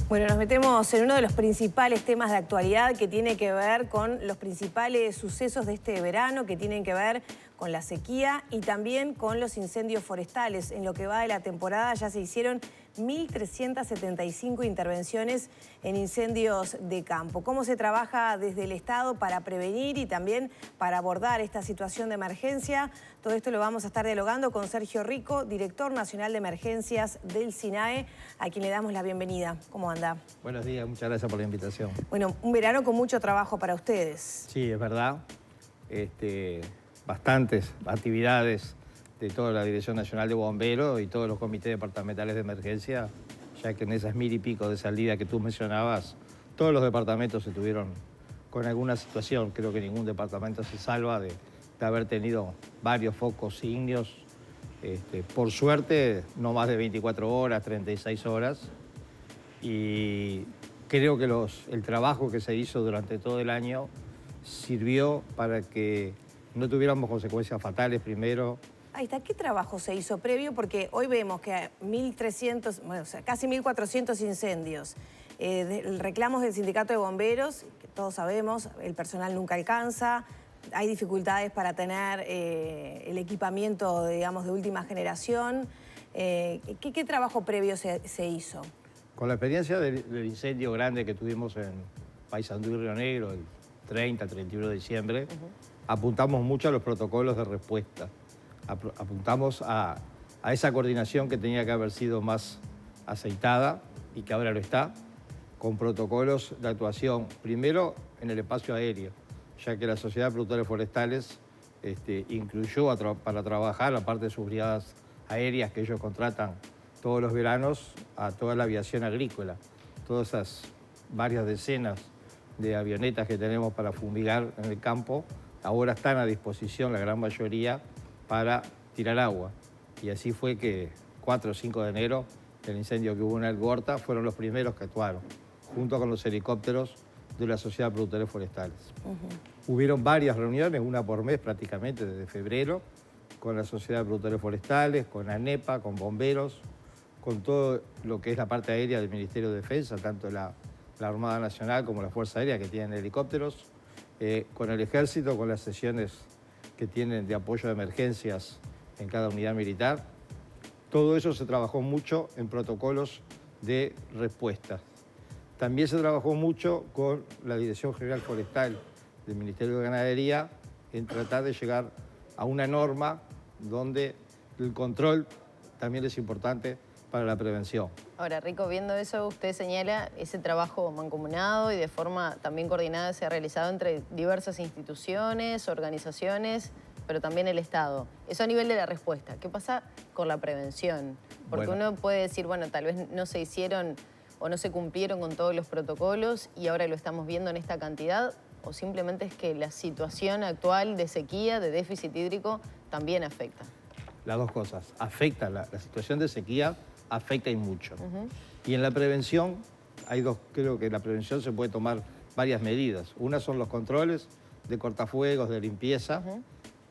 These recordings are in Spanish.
Bueno, nos metemos en uno de los principales temas de actualidad que tiene que ver con los principales sucesos de este verano, que tienen que ver con la sequía y también con los incendios forestales. En lo que va de la temporada ya se hicieron 1.375 intervenciones en incendios de campo. ¿Cómo se trabaja desde el Estado para prevenir y también para abordar esta situación de emergencia? Todo esto lo vamos a estar dialogando con Sergio Rico, director nacional de emergencias del SINAE, a quien le damos la bienvenida. ¿Cómo anda? Buenos días, muchas gracias por la invitación. Bueno, un verano con mucho trabajo para ustedes. Sí, es verdad. Bastantes actividades de toda la Dirección Nacional de Bomberos y todos los comités departamentales de emergencia, ya que en esas 1000 y pico de salida que tú mencionabas, todos los departamentos estuvieron con alguna situación. Creo que ningún departamento se salva de haber tenido varios focos ígneos. Por suerte, no más de 24 horas, 36 horas. Y creo que el trabajo que se hizo durante todo el año sirvió para que no tuviéramos consecuencias fatales primero. Ahí está, ¿qué trabajo se hizo previo? Porque hoy vemos que 1.300, bueno, o sea, casi 1.400 incendios. Reclamos del Sindicato de Bomberos, que todos sabemos, el personal nunca alcanza, hay dificultades para tener el equipamiento, digamos, de última generación. ¿Qué trabajo previo se hizo? Con la experiencia del incendio grande que tuvimos en Paysandú y Río Negro el 31 de diciembre, apuntamos mucho a los protocolos de respuesta. Apuntamos a esa coordinación que tenía que haber sido más aceitada y que ahora lo está, con protocolos de actuación, primero en el espacio aéreo, ya que la Sociedad de Productores Forestales incluyó para trabajar, aparte de sus brigadas aéreas que ellos contratan todos los veranos, a toda la aviación agrícola. Todas esas varias decenas de avionetas que tenemos para fumigar en el campo, ahora están a disposición, la gran mayoría, para tirar agua. Y así fue que 4 o 5 de enero, el incendio que hubo en Algorta, fueron los primeros que actuaron, junto con los helicópteros de la Sociedad de Productores Forestales. Hubieron varias reuniones, una por mes prácticamente, desde febrero, con la Sociedad de Productores Forestales, con ANEPA, con bomberos, con todo lo que es la parte aérea del Ministerio de Defensa, tanto la Armada Nacional como la Fuerza Aérea, que tienen helicópteros, con el Ejército, con las sesiones que tienen de apoyo de emergencias en cada unidad militar. Todo eso se trabajó mucho en protocolos de respuesta. También se trabajó mucho con la Dirección General Forestal del Ministerio de Ganadería en tratar de llegar a una norma donde el control también es importante para la prevención. Ahora, Rico, viendo eso, usted señala ese trabajo mancomunado y de forma también coordinada se ha realizado entre diversas instituciones, organizaciones, pero también el Estado. Eso a nivel de la respuesta. ¿Qué pasa con la prevención? Porque uno puede decir, bueno, tal vez no se hicieron o no se cumplieron con todos los protocolos y ahora lo estamos viendo en esta cantidad, o simplemente es que la situación actual de sequía, de déficit hídrico, también afecta. Las dos cosas. Afecta, la situación de sequía afecta y mucho. Y en la prevención, creo que en la prevención se puede tomar varias medidas. Una son los controles de cortafuegos, de limpieza,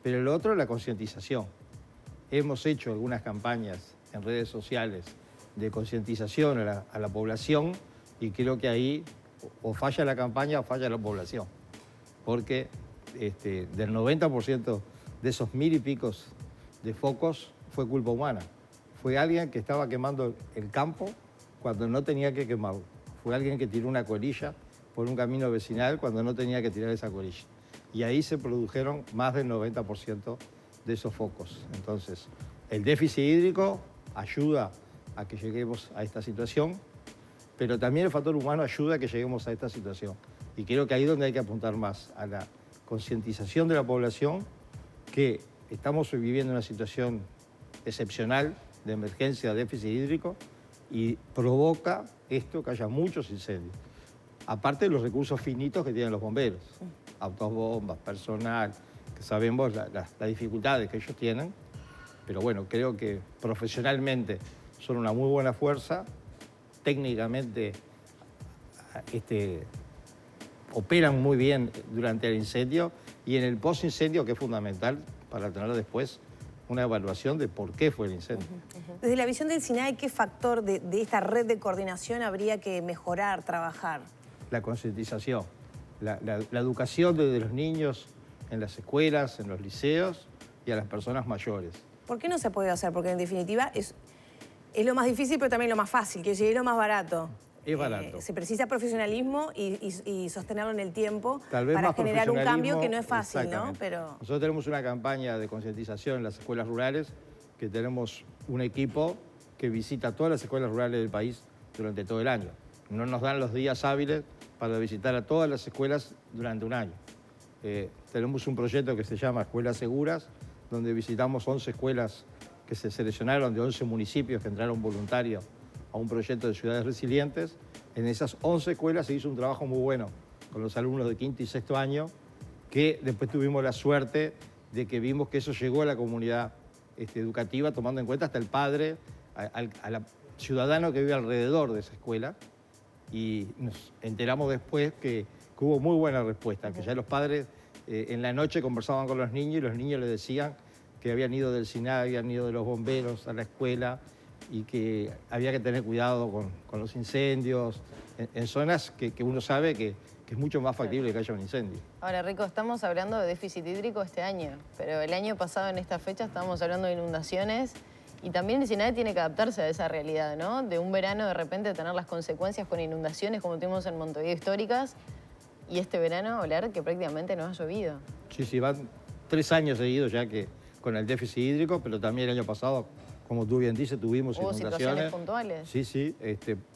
pero el otro es la concientización. Hemos hecho algunas campañas en redes sociales de concientización a la población y creo que ahí o falla la campaña o falla la población. Porque del 90% de esos 1000 y pico de focos fue culpa humana. Fue alguien que estaba quemando el campo cuando no tenía que quemarlo. Fue alguien que tiró una colilla por un camino vecinal cuando no tenía que tirar esa colilla. Y ahí se produjeron más del 90% de esos focos. Entonces, el déficit hídrico ayuda a que lleguemos a esta situación, pero también el factor humano ayuda a que lleguemos a esta situación. Y creo que ahí es donde hay que apuntar más, a la concientización de la población, que estamos viviendo una situación excepcional de emergencia, de déficit hídrico, y provoca esto que haya muchos incendios. Aparte de los recursos finitos que tienen los bomberos, autobombas, personal, que sabemos las dificultades que ellos tienen, pero bueno, creo que profesionalmente son una muy buena fuerza, técnicamente operan muy bien durante el incendio y en el post-incendio, que es fundamental para tener después una evaluación de por qué fue el incendio. Desde la visión del SINAE, ¿qué factor de esta red de coordinación habría que mejorar, trabajar? La concientización, la educación desde los niños en las escuelas, en los liceos y a las personas mayores. ¿Por qué no se puede hacer? Porque en definitiva es lo más difícil, pero también lo más fácil, que es lo más barato. Es barato. Se precisa profesionalismo y sostenerlo en el tiempo Tal vez para más generar un cambio que no es fácil, ¿no? exactamente. Pero... Nosotros tenemos una campaña de concientización en las escuelas rurales, que tenemos un equipo que visita todas las escuelas rurales del país durante todo el año. No nos dan los días hábiles para visitar a todas las escuelas durante un año. Tenemos un proyecto que se llama Escuelas Seguras, donde visitamos 11 escuelas que se seleccionaron de 11 municipios que entraron voluntarios a un proyecto de ciudades resilientes. En esas 11 escuelas se hizo un trabajo muy bueno con los alumnos de quinto y sexto año, que después tuvimos la suerte de que vimos que eso llegó a la comunidad educativa, tomando en cuenta hasta el padre, al ciudadano que vive alrededor de esa escuela, y nos enteramos después que hubo muy buena respuesta, que ya los padres en la noche conversaban con los niños y los niños les decían que habían ido del SINAE, habían ido de los bomberos a la escuela y que había que tener cuidado con los incendios en zonas que uno sabe que es mucho más factible que haya un incendio. Ahora, Rico, estamos hablando de déficit hídrico este año, pero el año pasado en esta fecha estábamos hablando de inundaciones y también el SINAE tiene que adaptarse a esa realidad, ¿no? De un verano de repente tener las consecuencias con inundaciones como tuvimos en Montevideo históricas y este verano hablar que prácticamente no ha llovido. Sí, van 3 años seguidos ya que con el déficit hídrico, pero también el año pasado, como tú bien dices, tuvimos ¿Hubo inundaciones. situaciones puntuales? Sí,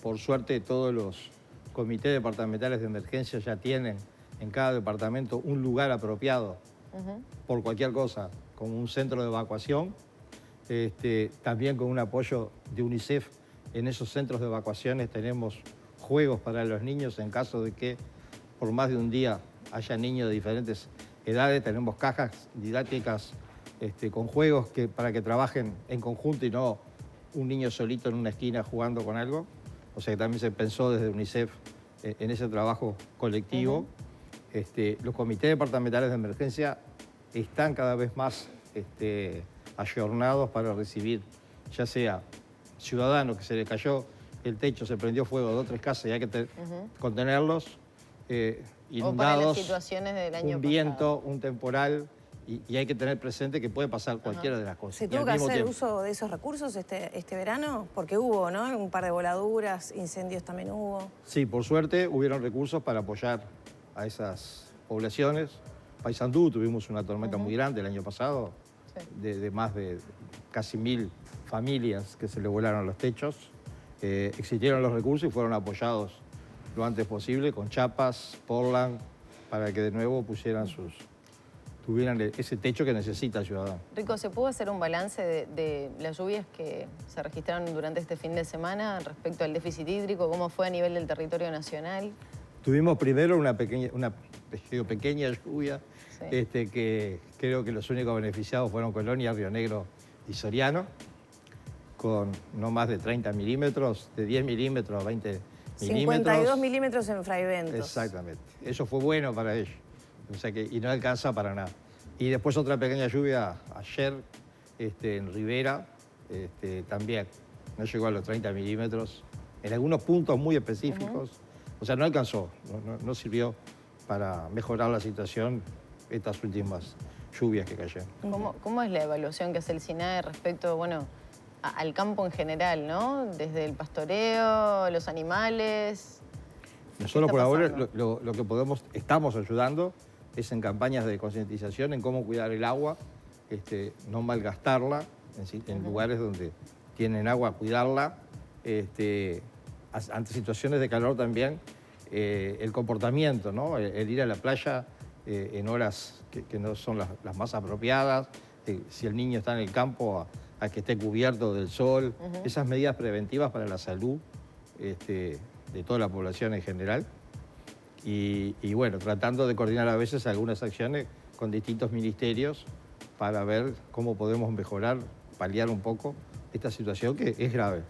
por suerte todos los comités departamentales de emergencia ya tienen en cada departamento un lugar apropiado por cualquier cosa, como un centro de evacuación, también con un apoyo de UNICEF. En esos centros de evacuaciones tenemos juegos para los niños en caso de que por más de un día haya niños de diferentes edades. Tenemos cajas didácticas con juegos para que trabajen en conjunto y no un niño solito en una esquina jugando con algo. O sea que también se pensó desde UNICEF en ese trabajo colectivo. Los comités departamentales de emergencia están cada vez más ayornados para recibir, ya sea ciudadanos que se le cayó el techo, se prendió fuego de 2 o 3 casas y hay que contenerlos, inundados, o para las situaciones del año un viento, un temporal, y hay que tener presente que puede pasar cualquiera de las cosas. ¿Se tuvo que hacer uso de esos recursos este verano? Porque hubo, ¿no? Un par de voladuras, incendios también hubo. Sí, por suerte hubieron recursos para apoyar a esas poblaciones. Paysandú tuvimos una tormenta muy grande el año pasado, de más de casi 1000 familias que se le volaron los techos. Existieron los recursos y fueron apoyados lo antes posible con chapas, Portland, para que de nuevo tuvieran ese techo que necesita el ciudadano. Rico, ¿se pudo hacer un balance de las lluvias que se registraron durante este fin de semana respecto al déficit hídrico? ¿Cómo fue a nivel del territorio nacional? Tuvimos primero una pequeña lluvia, que creo que los únicos beneficiados fueron Colonia, Río Negro y Soriano, con no más de 30 milímetros, de 10 milímetros a 20 milímetros. 52 milímetros en Fraiventos. Exactamente. Eso fue bueno para ellos. O sea y no alcanza para nada. Y después otra pequeña lluvia ayer en Rivera, también no llegó a los 30 milímetros, en algunos puntos muy específicos. O sea, no alcanzó, no sirvió para mejorar la situación estas últimas lluvias que cayeron. ¿Cómo es la evaluación que hace el SINAE respecto, bueno, al campo en general, ¿no? Desde el pastoreo, los animales. Nosotros por ahora lo que estamos ayudando es en campañas de concientización en cómo cuidar el agua, no malgastarla, en lugares donde tienen agua, cuidarla. Ante situaciones de calor también, el comportamiento, ¿no? El ir a la playa en horas que no son las más apropiadas, si el niño está en el campo, a que esté cubierto del sol, esas medidas preventivas para la salud de toda la población en general. Y bueno, tratando de coordinar a veces algunas acciones con distintos ministerios para ver cómo podemos mejorar, paliar un poco esta situación que es grave.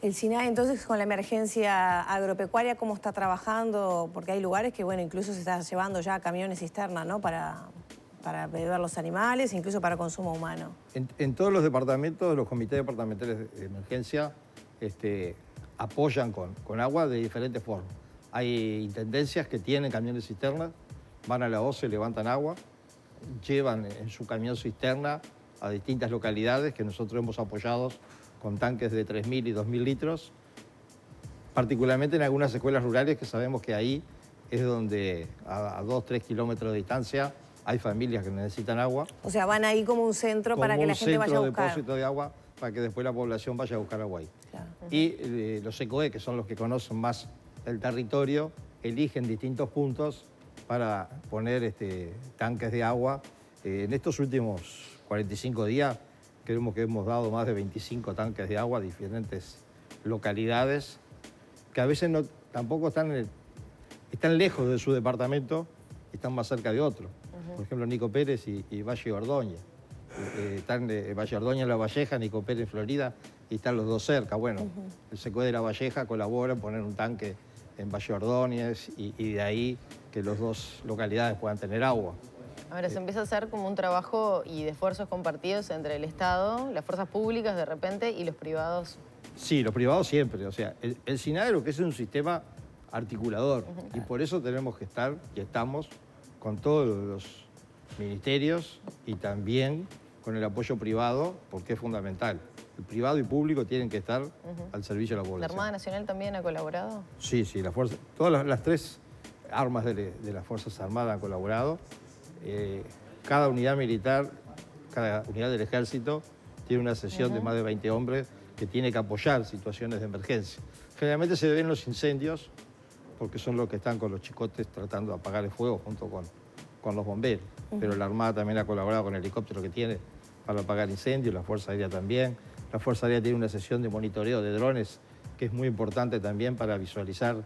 El SINAE, entonces, con la emergencia agropecuaria, ¿cómo está trabajando? Porque hay lugares que, bueno, incluso se está llevando ya camiones cisterna, ¿no? Para para beber los animales, incluso para consumo humano. En todos los departamentos, los comités departamentales de emergencia apoyan con agua de diferentes formas. Hay intendencias que tienen camiones cisternas, van a la OCE, levantan agua, llevan en su camión cisterna a distintas localidades que nosotros hemos apoyado con tanques de 3.000 y 2.000 litros, particularmente en algunas escuelas rurales que sabemos que ahí es donde a 2-3 kilómetros de distancia hay familias que necesitan agua. O sea, van ahí como un centro para que la gente vaya a buscar. Como un centro de depósito de agua para que después la población vaya a buscar agua ahí. Claro. Y los ECOE, que son los que conocen más el territorio, eligen distintos puntos para poner tanques de agua. En estos últimos 45 días creemos que hemos dado más de 25 tanques de agua a diferentes localidades que a veces tampoco están lejos de su departamento, están más cerca de otro. Por ejemplo, Nico Pérez y Valle Ordóñez. Están Valle Ordóñez en La Valleja, Nico Pérez en Florida, y están los dos cerca. Bueno, el SECOE de La Valleja colabora en poner un tanque en Valle Ordóñez y de ahí que las dos localidades puedan tener agua. Ahora se empieza a hacer como un trabajo y de esfuerzos compartidos entre el Estado, las fuerzas públicas de repente y los privados. Sí, los privados siempre. O sea, el SINAE lo que es un sistema articulador y por eso tenemos que estar y estamos con todos los ministerios y también con el apoyo privado porque es fundamental. El privado y público tienen que estar al servicio de la población. ¿La Armada Nacional también ha colaborado? Sí, todas las tres armas de las Fuerzas Armadas han colaborado. Cada unidad militar, cada unidad del Ejército tiene una sesión de más de 20 hombres que tiene que apoyar situaciones de emergencia. Generalmente se ven los incendios porque son los que están con los chicotes tratando de apagar el fuego junto con los bomberos. Pero la Armada también ha colaborado con el helicóptero que tiene para apagar incendios, la Fuerza Aérea también. La Fuerza Aérea tiene una sesión de monitoreo de drones que es muy importante también para visualizar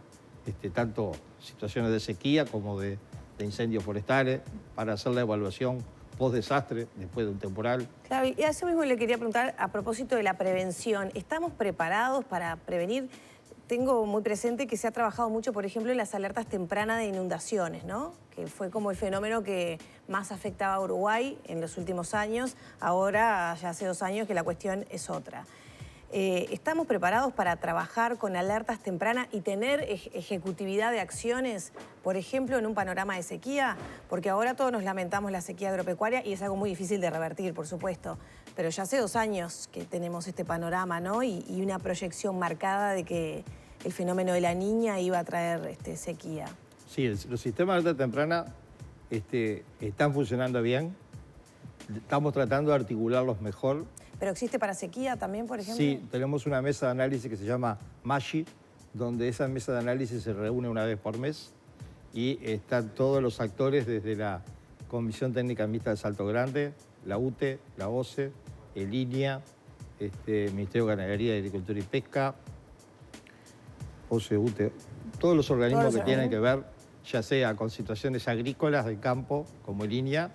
tanto situaciones de sequía como de incendios forestales, para hacer la evaluación post-desastre después de un temporal. Claro, y a eso mismo le quería preguntar a propósito de la prevención. ¿Estamos preparados para prevenir? Tengo muy presente que se ha trabajado mucho, por ejemplo, en las alertas tempranas de inundaciones, ¿no? Que fue como el fenómeno que más afectaba a Uruguay en los últimos años. Ahora, ya hace 2 años, que la cuestión es otra. ¿Estamos preparados para trabajar con alertas tempranas y tener ejecutividad de acciones, por ejemplo, en un panorama de sequía? Porque ahora todos nos lamentamos la sequía agropecuaria y es algo muy difícil de revertir, por supuesto. Pero ya hace 2 años que tenemos este panorama, ¿no? Y una proyección marcada de que el fenómeno de la Niña iba a traer sequía. Sí, los sistemas de alerta temprana están funcionando bien. Estamos tratando de articularlos mejor. ¿Pero existe para sequía también, por ejemplo? Sí, tenemos una mesa de análisis que se llama MASHI, donde esa mesa de análisis se reúne una vez por mes y están todos los actores desde la Comisión Técnica Mixta de Salto Grande, la UTE, la OCE, el INIA, Ministerio de Ganadería, Agricultura y Pesca, OCE, UTE, todos los organismos que tienen que ver, ya sea con situaciones agrícolas del campo, como el INIA,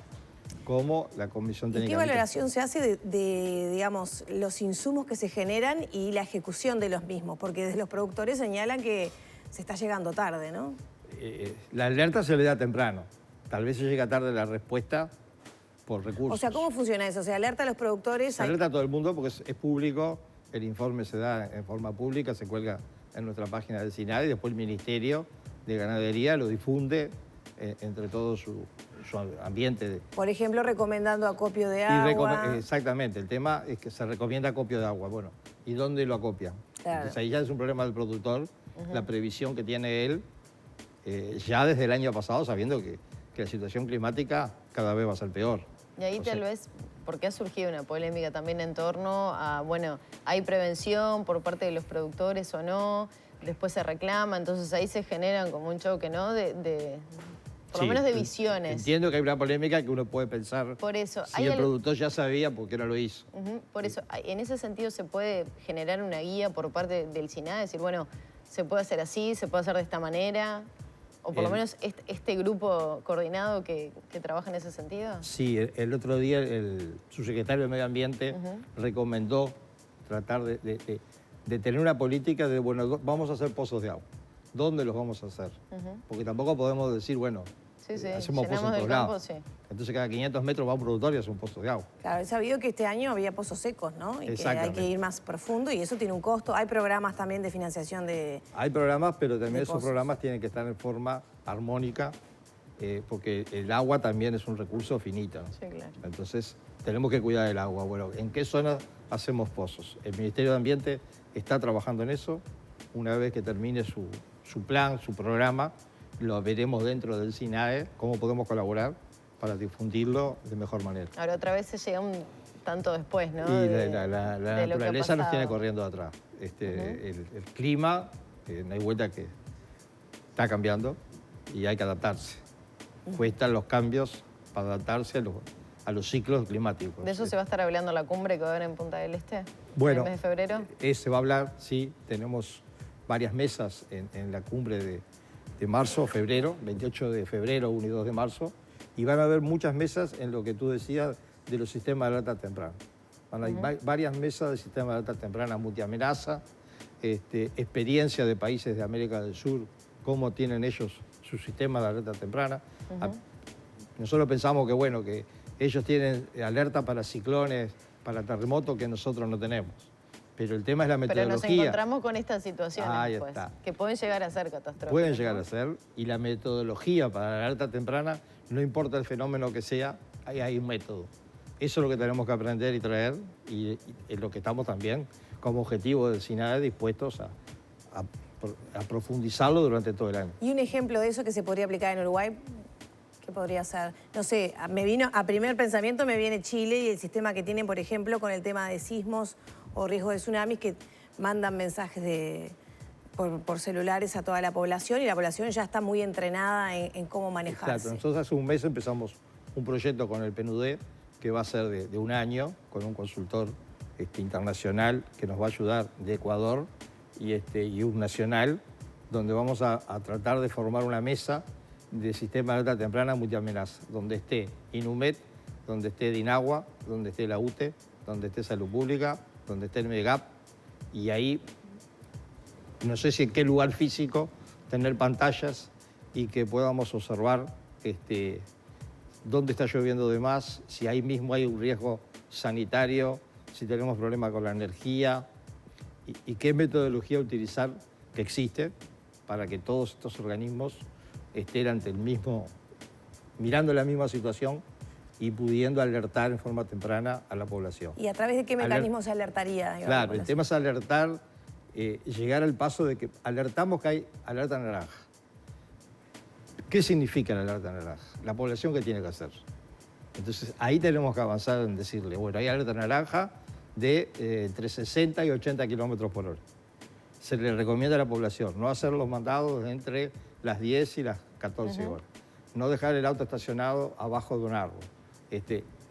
como la Comisión Técnica. ¿Y qué valoración se hace de, digamos, los insumos que se generan y la ejecución de los mismos? Porque desde los productores señalan que se está llegando tarde, ¿no? La alerta se le da temprano. Tal vez se llega tarde la respuesta por recursos. O sea, ¿cómo funciona eso? ¿Se alerta a los productores? Se alerta a todo el mundo porque es público, el informe se da en forma pública, se cuelga en nuestra página del SINAE y después el Ministerio de Ganadería lo difunde entre todo su ambiente. Por ejemplo, recomendando acopio de agua. Exactamente, el tema es que se recomienda acopio de agua. Bueno, ¿y dónde lo acopian? Claro. Entonces ahí ya es un problema del productor, la previsión que tiene él, ya desde el año pasado, sabiendo que la situación climática cada vez va a ser peor. Y ahí tal vez, porque ha surgido una polémica también en torno a, bueno, ¿hay prevención por parte de los productores o no? Después se reclama, entonces ahí se generan como un choque, ¿no? Por lo menos de visiones. Entiendo que hay una polémica que uno puede pensar. Por eso, si el productor ya sabía, ¿por qué no lo hizo? Por eso, en ese sentido se puede generar una guía por parte del SINAE, decir, bueno, se puede hacer así, se puede hacer de esta manera, o por lo menos este grupo coordinado que trabaja en ese sentido. Sí, el otro día el subsecretario de Medio Ambiente recomendó tratar de tener una política de, bueno, vamos a hacer pozos de agua. ¿Dónde los vamos a hacer? Porque tampoco podemos decir, bueno, Sí, sí, hacemos pozos llenamos en del todos campo, lados. sí. Entonces cada 500 metros va un productor y hace un pozo de agua. Claro, he sabido que este año había pozos secos, ¿no? Y que hay Exactamente. que ir más profundo y eso tiene un costo. Hay programas también de financiación de... Hay programas, pero también esos pozos. programas tienen que estar en forma armónica, porque el agua también es un recurso finito. Sí, claro. Entonces tenemos que cuidar el agua. Bueno, ¿en qué zona hacemos pozos? El Ministerio de Ambiente está trabajando en eso. Una vez que termine su plan, su programa, lo veremos dentro del SINAE, cómo podemos colaborar para difundirlo de mejor manera. Ahora otra vez se llega un tanto después, ¿no? Y De la lo que ha naturaleza nos tiene pasado. corriendo atrás. El clima, no hay vuelta que está cambiando y hay que adaptarse. Cuestan los cambios para adaptarse a los ciclos climáticos. ¿De eso se va a estar hablando en la cumbre que va a haber en Punta del Este? Bueno, ¿En el mes de febrero? Se va a hablar, sí, tenemos varias mesas en la cumbre de marzo, febrero, 28 de febrero, 1 y 2 de marzo, y van a haber muchas mesas en lo que tú decías de los sistemas de alerta temprana. Van a haber varias mesas de sistemas de alerta temprana multiamenaza, experiencia de países de América del Sur, cómo tienen ellos su sistema de alerta temprana. Nosotros pensamos que, bueno, que ellos tienen alerta para ciclones, para terremotos que nosotros no tenemos. Pero el tema es la metodología. Pero nos encontramos con estas situaciones Ahí después, está. que pueden llegar a ser catastróficas. Pueden llegar ¿no? a ser, y la metodología para la alerta temprana, no importa el fenómeno que sea, hay un método. Eso es lo que tenemos que aprender y traer, y es lo que estamos también como objetivo del SINAE dispuestos a profundizarlo durante todo el año. Y un ejemplo de eso que se podría aplicar en Uruguay, ¿qué podría ser? No sé, a primer pensamiento me viene Chile y el sistema que tienen, por ejemplo, con el tema de sismos o riesgo de tsunamis, que mandan mensajes por celulares a toda la población y la población ya está muy entrenada en cómo manejarse. Exacto. Nosotros hace un mes empezamos un proyecto con el PNUD que va a ser de un año, con un consultor internacional que nos va a ayudar de Ecuador y un nacional, donde vamos a tratar de formar una mesa de sistema de alerta temprana multiamenaza, donde esté INUMED, donde esté DINAGUA, donde esté la UTE, donde esté Salud Pública, donde esté el MEGAP, y ahí no sé si en qué lugar físico tener pantallas y que podamos observar dónde está lloviendo de más, si ahí mismo hay un riesgo sanitario, si tenemos problemas con la energía y qué metodología utilizar que existe para que todos estos organismos estén ante el mismo, mirando la misma situación y pudiendo alertar en forma temprana a la población. ¿Y a través de qué mecanismo se alertaría? Digamos, Claro, el tema es alertar, llegar al paso de que alertamos que hay alerta naranja. ¿Qué significa la alerta naranja? La población, ¿qué tiene que hacer? Entonces, ahí tenemos que avanzar en decirle, bueno, hay alerta naranja de entre 60 y 80 kilómetros por hora. Se le recomienda a la población no hacer los mandados entre las 10 y las 14 horas. No dejar el auto estacionado abajo de un árbol.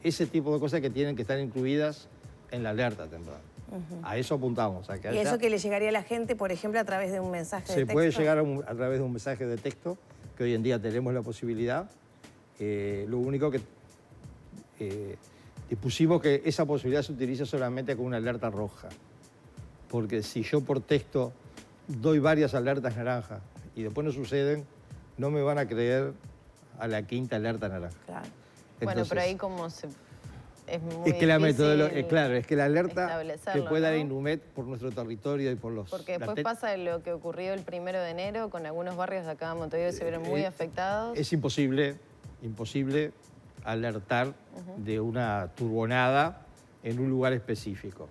Ese tipo de cosas que tienen que estar incluidas en la alerta temprana. A eso apuntamos. A que ¿Y eso que le llegaría a la gente, por ejemplo, a través de un mensaje de texto? Se puede llegar a través de un mensaje de texto, que hoy en día tenemos la posibilidad. Lo único que dispusimos que esa posibilidad se utilice solamente con una alerta roja. Porque si yo por texto doy varias alertas naranjas y después no suceden, no me van a creer a la quinta alerta naranja. Claro. Bueno, Entonces, pero ahí como es muy es que la difícil metodología, claro, es que la alerta que establecerlo, puede dar ¿no? INUMED por nuestro territorio y por los... Porque después pasa lo que ocurrió el 1 de enero con algunos barrios de acá de Montevideo que se vieron muy afectados. Es imposible alertar de una turbonada en un lugar específico.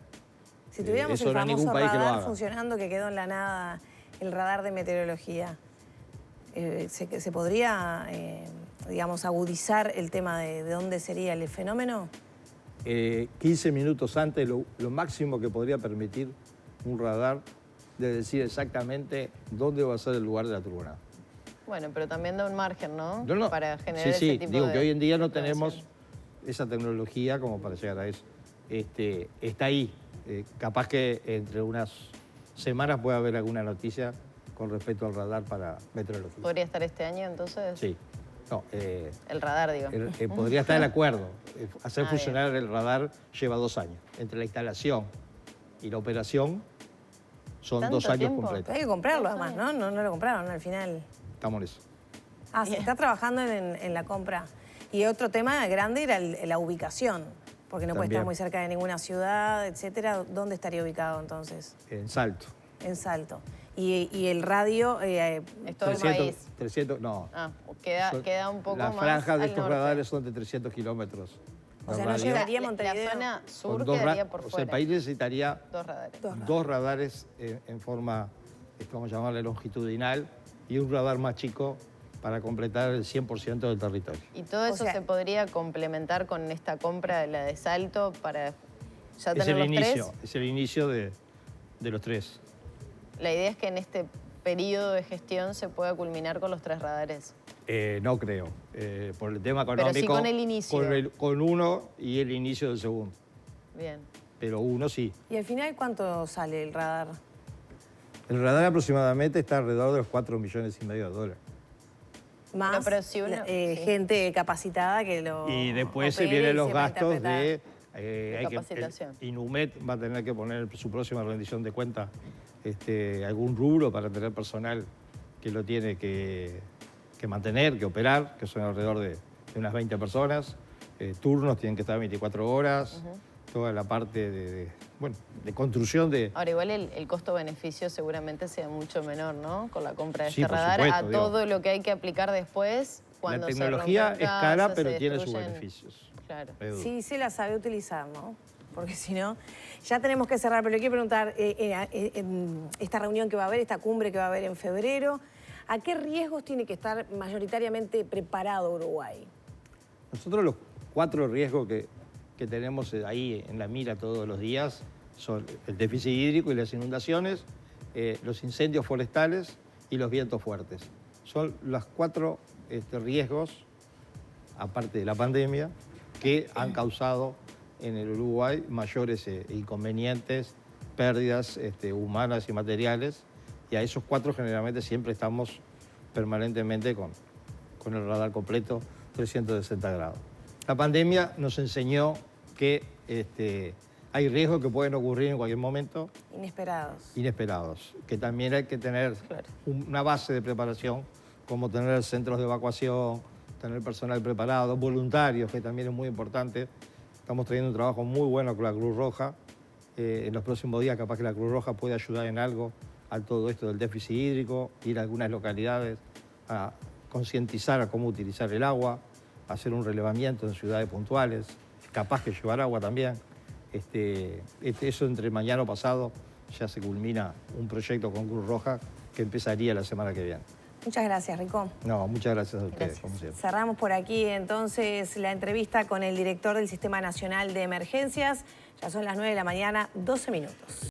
Si tuviéramos eso el no hay ningún famoso país que lo radar haga. funcionando que quedó en la nada, el radar de meteorología, ¿se podría, digamos, agudizar el tema de dónde sería el fenómeno? 15 minutos antes, lo máximo que podría permitir un radar de decir exactamente dónde va a ser el lugar de la turbonada. Bueno, pero también da un margen, ¿no? No. Para generar sí, ese tipo digo de que hoy en día no información. tenemos esa tecnología como para llegar a eso. Está ahí. Capaz que entre unas semanas pueda haber alguna noticia con respecto al radar para meteorología. ¿Podría estar este año entonces? Sí. No, El radar, digo. podría estar el acuerdo. Hacer Ah, funcionar el radar lleva 2 años. Entre la instalación y la operación son ¿Tanto 2 años tiempo? Pero completos. hay que comprarlo además, ¿no? No lo compraron al final. Estamos en eso. Ah, se está trabajando en la compra. Y otro tema grande era la ubicación, porque no puede estar También. muy cerca de ninguna ciudad, etcétera. ¿Dónde estaría ubicado entonces? En Salto. En Salto. Y el radio... Es todo el país. 300, no. Ah, Son- queda un poco la más franja de al estos norte. radares son de 300 kilómetros. O de sea, no radio. llegaría a La Montevideo. zona sur Con dos quedaría por o sea, fuera. el país necesitaría Dos radares. dos radares en forma, vamos a llamarle longitudinal, y un radar más chico para completar el 100% del territorio. Y todo O eso sea- se podría complementar con esta compra de la de Salto para ya Es tener el los inicio, tres. es el inicio de los tres. La idea es que en este periodo de gestión se pueda culminar con los 3 radares. No creo, por el tema Pero sí económico. con el inicio. Con uno y el inicio del segundo. Bien. Pero uno sí. ¿Y al final cuánto sale el radar? El radar aproximadamente está alrededor de los 4,5 millones de dólares. Más pero si uno- sí. gente capacitada que lo Y después se opere y vienen los sepa gastos interpretar. de... capacitación. Inumet va a tener que poner en su próxima rendición de cuentas algún rubro para tener personal que lo tiene que mantener, que operar, que son alrededor de unas 20 personas. Turnos tienen que estar 24 horas. Toda la parte de construcción de... Ahora, igual el costo-beneficio seguramente sea mucho menor, ¿no? Con la compra de Sí, este por radar supuesto, a digo. todo lo que hay que aplicar después cuando La se tecnología rompen es cara, casas, pero se tiene sus destruyen. beneficios. Claro. Edu. Sí, se la sabe utilizar, ¿no? Porque si no, ya tenemos que cerrar, pero le quiero preguntar, en esta reunión que va a haber, esta cumbre que va a haber en febrero, ¿a qué riesgos tiene que estar mayoritariamente preparado Uruguay? Nosotros los 4 riesgos que tenemos ahí en la mira todos los días son el déficit hídrico y las inundaciones, los incendios forestales y los vientos fuertes. Son los 4 riesgos, aparte de la pandemia, que han causado en el Uruguay mayores inconvenientes, pérdidas humanas y materiales, y a esos 4 generalmente siempre estamos permanentemente con el radar completo 360 grados. La pandemia nos enseñó que hay riesgos que pueden ocurrir en cualquier momento, inesperados, que también hay que tener una base de preparación, como tener centros de evacuación, tener personal preparado, voluntarios, que también es muy importante. Estamos trayendo un trabajo muy bueno con la Cruz Roja. En los próximos días capaz que la Cruz Roja puede ayudar en algo a todo esto del déficit hídrico, ir a algunas localidades a concientizar a cómo utilizar el agua, hacer un relevamiento en ciudades puntuales, capaz que llevar agua también. Eso entre mañana o pasado ya se culmina un proyecto con Cruz Roja que empezaría la semana que viene. Muchas gracias, Rico. No, muchas gracias a ustedes, Gracias. como siempre. Cerramos por aquí entonces la entrevista con el director del Sistema Nacional de Emergencias. Ya son las 9 de la mañana, 12 minutos.